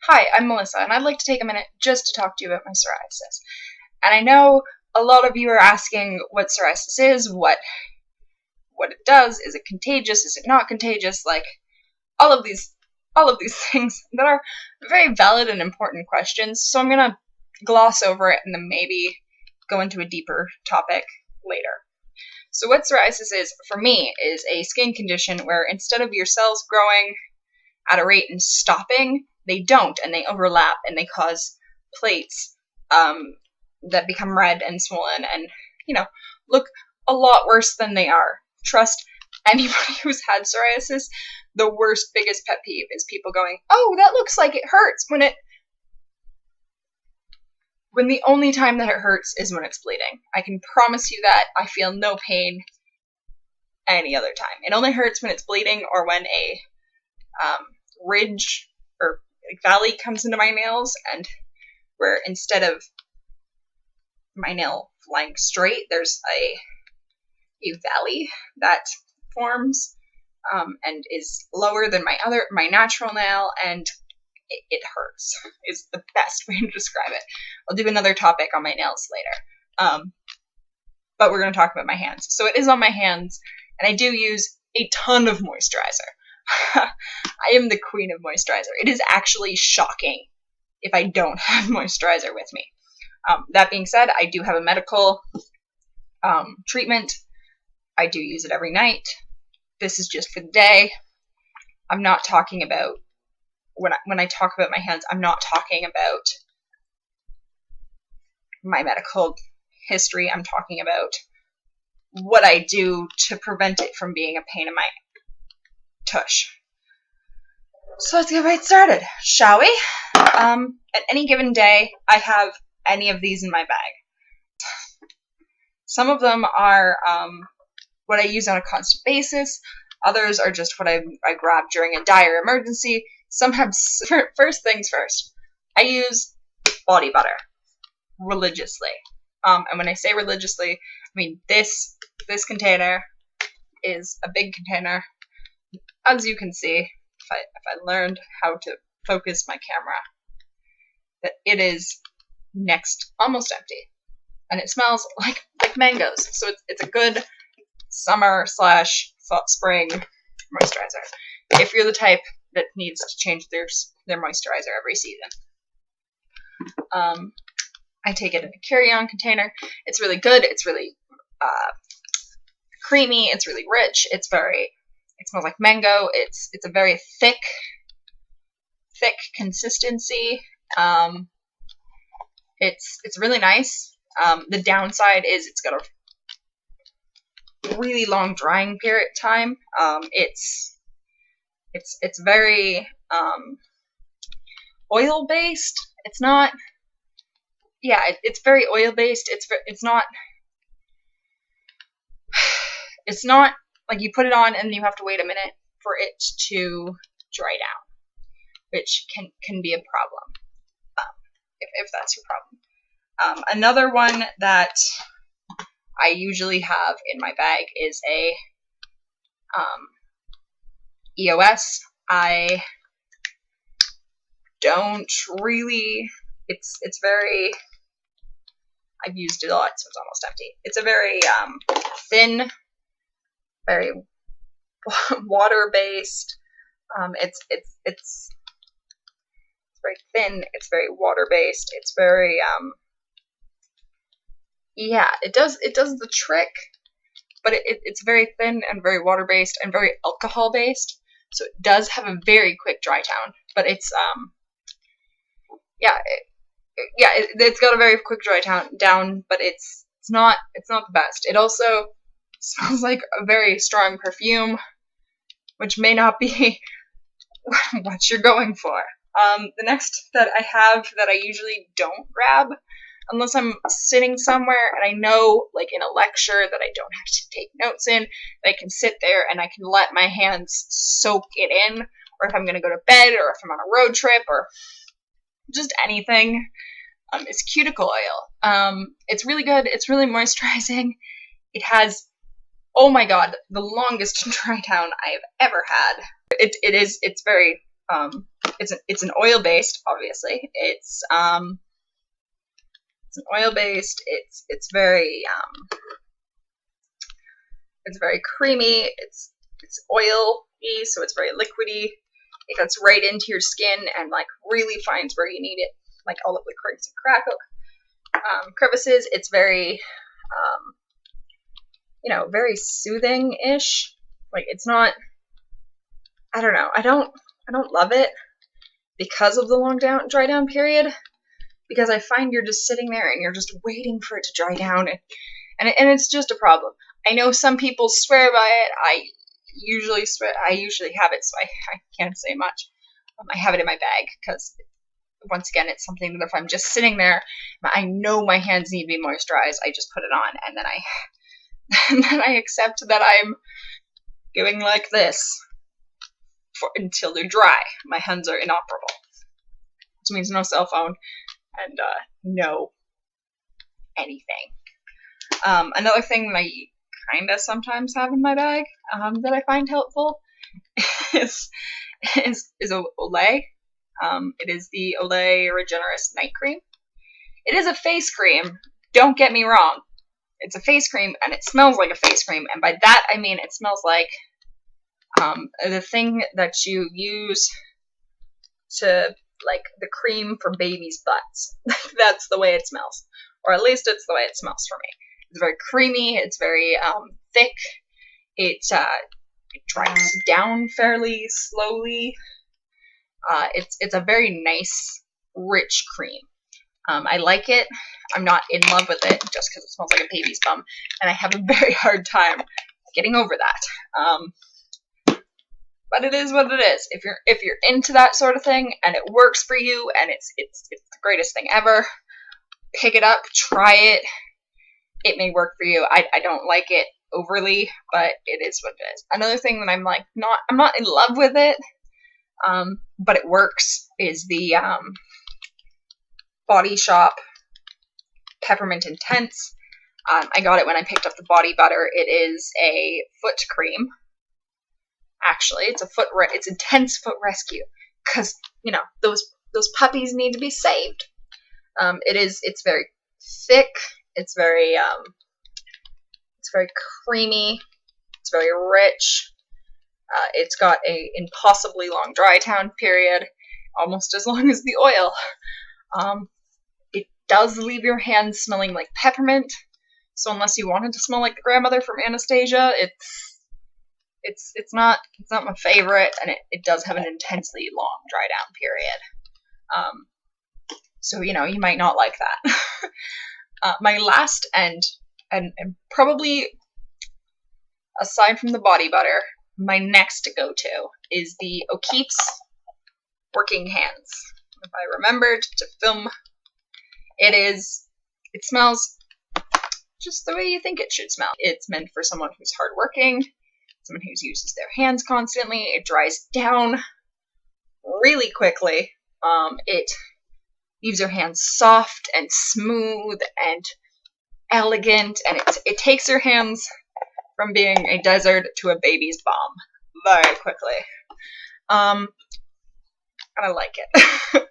Hi, I'm Melissa, and I'd like to take a minute just to talk to you about my psoriasis. And I know a lot of you are asking what psoriasis is, what it does, is it contagious, is it not contagious, like all of these things that are very valid and important questions. So I'm gonna gloss over it and then maybe go into a deeper topic later. So what psoriasis is, for me, is a skin condition where instead of your cells growing at a rate and stopping, they don't, and they overlap, and they cause plates that become red and swollen and, look a lot worse than they are. Trust anybody who's had psoriasis, the worst, biggest pet peeve is people going, oh, that looks like it hurts, when the only time that it hurts is when it's bleeding. I can promise you that. I feel no pain any other time. It only hurts when it's bleeding or when a ridge or valley comes into my nails, and where instead of my nail flying straight, there's a valley that forms and is lower than my natural nail, and it hurts is the best way to describe it. I'll do another topic on my nails later, but we're going to talk about my hands. So it is on my hands, and I do use a ton of moisturizer. I am the queen of moisturizer. It is actually shocking if I don't have moisturizer with me. That being said, I do have a medical treatment. I do use it every night. This is just for the day. I'm not talking about, when I talk about my hands, I'm not talking about my medical history. I'm talking about what I do to prevent it from being a pain in my tush. So let's get right started, shall we? At any given day, I have any of these in my bag. Some of them are what I use on a constant basis. Others are just what I grab during a dire emergency. Some have, first things first, I use body butter religiously. And when I say religiously, I mean this container is a big container. As you can see, if I learned how to focus my camera, that it is almost empty, and it smells like mangoes. So it's a good summer / spring moisturizer if you're the type that needs to change their moisturizer every season. I take it in a carry-on container. It's really good. It's really creamy. It's really rich. It smells like mango. It's a very thick consistency. It's really nice. The downside is it's got a really long drying period time. It's very oil based. It's not. Yeah, it's very oil based. It's not like you put it on and you have to wait a minute for it to dry down, which can be a problem, if that's your problem. Another one that I usually have in my bag is a EOS. I don't really. It's very. I've used it a lot, so it's almost empty. It's a very thin, very water-based. It's very thin. It's very water-based. It's very yeah. It does the trick, but it's very thin and very water-based and very alcohol-based. So it does have a very quick dry down, but it's it's got a very quick dry down, but it's not the best. It also smells like a very strong perfume, which may not be what you're going for. The next that I have that I usually don't grab unless I'm sitting somewhere and I know, like in a lecture, that I don't have to take notes in, that I can sit there and I can let my hands soak it in, or if I'm going to go to bed, or if I'm on a road trip, or just anything, is cuticle oil. It's really good. It's really moisturizing. It has, oh my god, the longest dry down I've ever had. It's very It's an oil based, obviously. It's an oil based. It's very creamy. It's oily, so it's very liquidy. It gets right into your skin and like really finds where you need it, like all of the cracks and crevices. It's very very soothing-ish. Like, it's not, I don't know, I don't love it because of the long dry down period, because I find you're just sitting there and you're just waiting for it to dry down, and it's just a problem. I know some people swear by it. I usually have it, so I can't say much. I have it in my bag because, once again, it's something that if I'm just sitting there, I know my hands need to be moisturized, I just put it on, and then I accept that I'm going like this until they're dry. My hands are inoperable, which means no cell phone and no anything. Another thing that I kind of sometimes have in my bag that I find helpful is Olay. It is the Olay Regenerist Night Cream. It is a face cream, don't get me wrong. It's a face cream, and it smells like a face cream, and by that I mean it smells like the thing that you use to, like, the cream for babies' butts. That's the way it smells, or at least it's the way it smells for me. It's very creamy, it's very thick, it dries down fairly slowly. It's a very nice, rich cream. I like it. I'm not in love with it just because it smells like a baby's bum, and I have a very hard time getting over that. But it is what it is. If you're into that sort of thing and it works for you and it's the greatest thing ever, pick it up, try it. It may work for you. I don't like it overly, but it is what it is. Another thing that I'm not in love with it, but it works, is the Body Shop Peppermint Intense. I got it when I picked up the body butter. It is a foot cream. Actually, it's intense foot rescue, because those puppies need to be saved. It's very thick. It's very creamy. It's very rich. It's got a impossibly long dry down period, almost as long as the oil. It does leave your hands smelling like peppermint, so unless you wanted to smell like the grandmother from Anastasia, it's not my favorite, and it does have an intensely long dry down period. So you might not like that. My last and probably, aside from the body butter, my next go-to is the O'Keeffe's Working Hands. If I remembered to film, it smells just the way you think it should smell. It's meant for someone who's hardworking, someone who uses their hands constantly. It dries down really quickly. It leaves your hands soft and smooth and elegant, and it takes your hands from being a desert to a baby's bum very quickly. And I like it.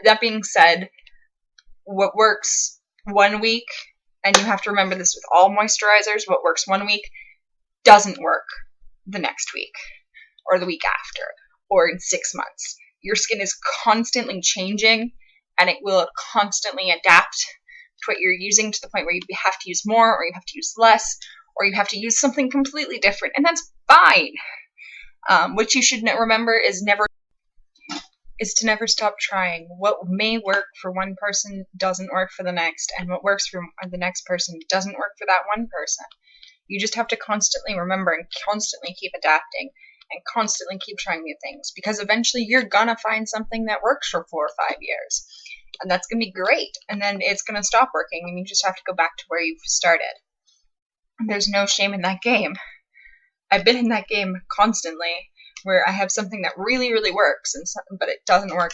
That being said, what works one week, and you have to remember this with all moisturizers, what works one week doesn't work the next week, or the week after, or in 6 months. Your skin is constantly changing, and it will constantly adapt to what you're using, to the point where you have to use more, or you have to use less, or you have to use something completely different, and that's fine. What you should remember is to never stop trying. What may work for one person doesn't work for the next, and what works for the next person doesn't work for that one person. You just have to constantly remember and constantly keep adapting and constantly keep trying new things, because eventually you're gonna find something that works for 4 or 5 years, and that's gonna be great, and then it's gonna stop working, and you just have to go back to where you've started. And there's no shame in that game. I've been in that game constantly, where I have something that really, really works, but it doesn't work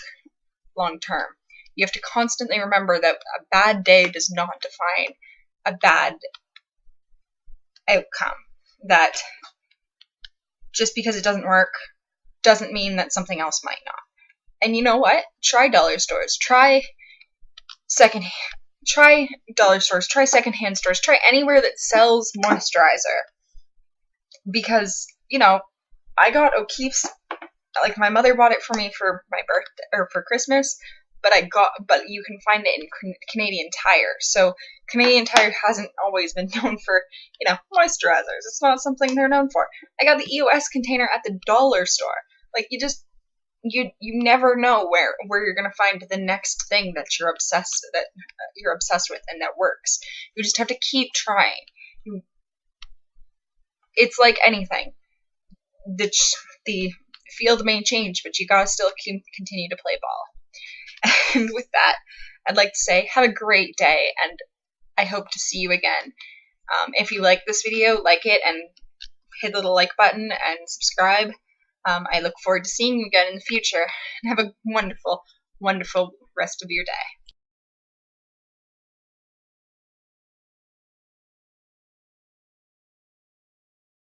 long term. You have to constantly remember that a bad day does not define a bad outcome. That just because it doesn't work doesn't mean that something else might not. And you know what? Try dollar stores. Try dollar stores. Try secondhand stores. Try anywhere that sells moisturizer. Because, you know, I got O'Keeffe's, like, my mother bought it for me for my birthday, or for Christmas, but you can find it in Canadian Tire. So Canadian Tire hasn't always been known for, you know, moisturizers. It's not something they're known for. I got the EOS container at the dollar store. Like, you never know where you're gonna find the next thing that you're obsessed with and that works. You just have to keep trying. It's like anything. The field may change, but you gotta still continue to play ball. And with that, I'd like to say, have a great day, and I hope to see you again. If you like this video, like it and hit the little like button and subscribe. I look forward to seeing you again in the future, and have a wonderful, wonderful rest of your day.